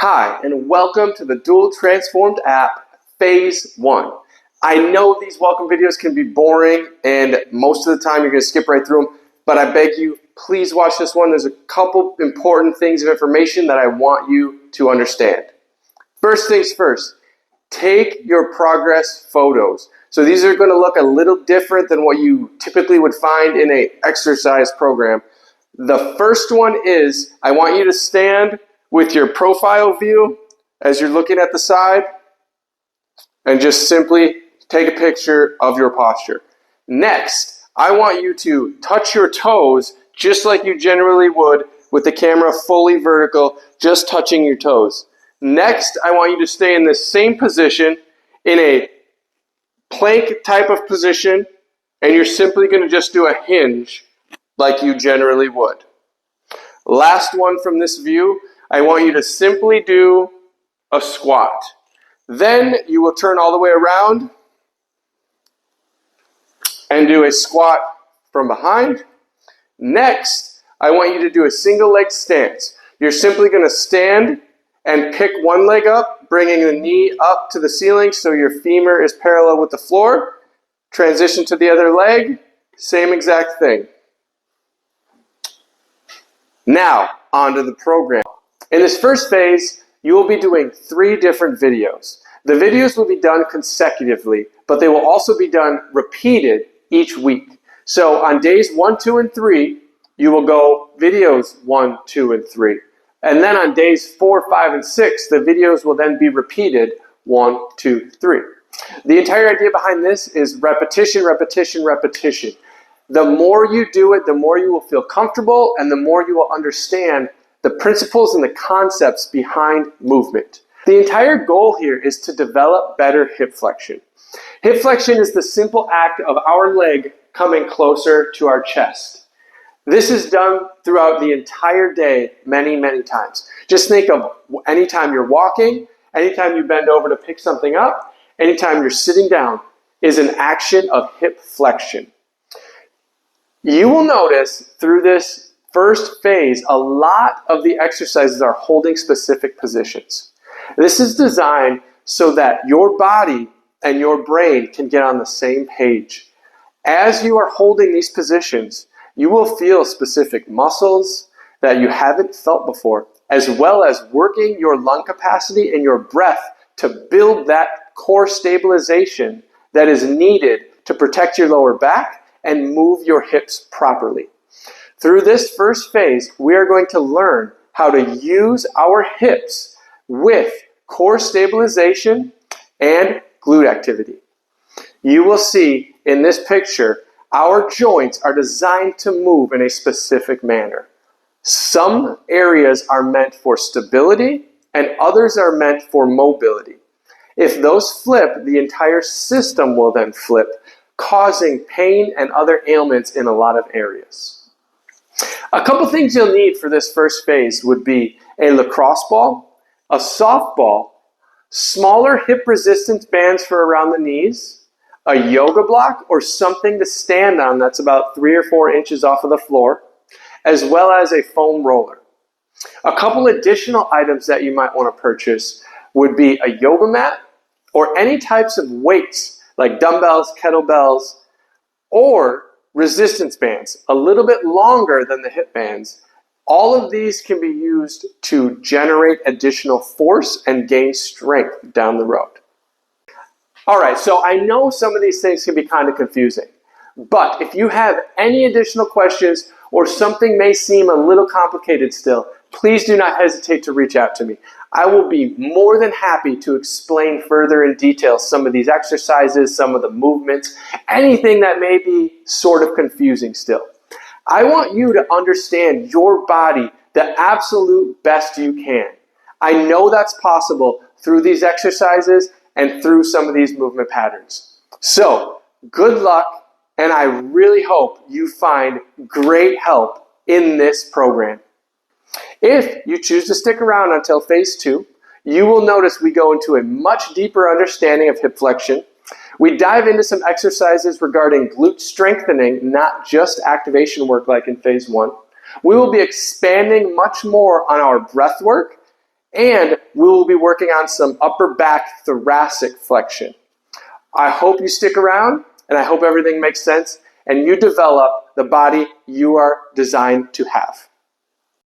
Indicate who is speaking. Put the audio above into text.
Speaker 1: Hi, and welcome to the Dual Transformed app, Phase 1. I know these welcome videos can be boring, and most of the time you're going to skip right through them, but I beg you, please watch this one. There's a couple important things of information that I want you to understand. First things first, take your progress photos. So these are going to look a little different than what you typically would find in an exercise program. The first one is, I want you to stand with your profile view as you're looking at the side and just simply take a picture of your posture. Next, I want you to touch your toes just like you generally would with the camera fully vertical, just touching your toes. Next, I want you to stay in the same position in a plank type of position, and you're simply going to just do a hinge like you generally would. Last one from this view, I want you to simply do a squat. Then you will turn all the way around and do a squat from behind. Next, I want you to do a single leg stance. You're simply going to stand and pick one leg up, bringing the knee up to the ceiling so your femur is parallel with the floor. Transition to the other leg, same exact thing. Now, onto the program. In this first phase, you will be doing 3 different videos. The videos will be done consecutively, but they will also be done repeated each week. So on days 1, 2, and 3, you will go videos 1, 2, and 3. And then on days 4, 5, and 6, the videos will then be repeated 1, 2, 3. The entire idea behind this is repetition, repetition, repetition. The more you do it, the more you will feel comfortable and the more you will understand the principles and the concepts behind movement. The entire goal here is to develop better hip flexion. Hip flexion is the simple act of our leg coming closer to our chest. This is done throughout the entire day many, many times. Just think of anytime you're walking, anytime you bend over to pick something up, anytime you're sitting down is an action of hip flexion. You will notice through this first phase, a lot of the exercises are holding specific positions. This is designed so that your body and your brain can get on the same page. As you are holding these positions, you will feel specific muscles that you haven't felt before, as well as working your lung capacity and your breath to build that core stabilization that is needed to protect your lower back and move your hips properly. Through this first phase, we are going to learn how to use our hips with core stabilization and glute activity. You will see in this picture, our joints are designed to move in a specific manner. Some areas are meant for stability and others are meant for mobility. If those flip, the entire system will then flip, causing pain and other ailments in a lot of areas. A couple things you'll need for this first phase would be a lacrosse ball, a softball, smaller hip resistance bands for around the knees, a yoga block or something to stand on that's about 3 or 4 inches off of the floor, as well as a foam roller. A couple additional items that you might want to purchase would be a yoga mat or any types of weights like dumbbells, kettlebells, or resistance bands, a little bit longer than the hip bands. All of these can be used to generate additional force and gain strength down the road. All right, so I know some of these things can be kind of confusing, but if you have any additional questions or something may seem a little complicated still, please do not hesitate to reach out to me. I will be more than happy to explain further in detail some of these exercises, some of the movements, anything that may be sort of confusing still. I want you to understand your body the absolute best you can. I know that's possible through these exercises and through some of these movement patterns. So, good luck, and I really hope you find great help in this program. If you choose to stick around until phase 2, you will notice we go into a much deeper understanding of hip flexion. We dive into some exercises regarding glute strengthening, not just activation work like in phase 1. We will be expanding much more on our breath work And we will be working on some upper back thoracic flexion. I hope you stick around, and I hope everything makes sense, and you develop the body you are designed to have.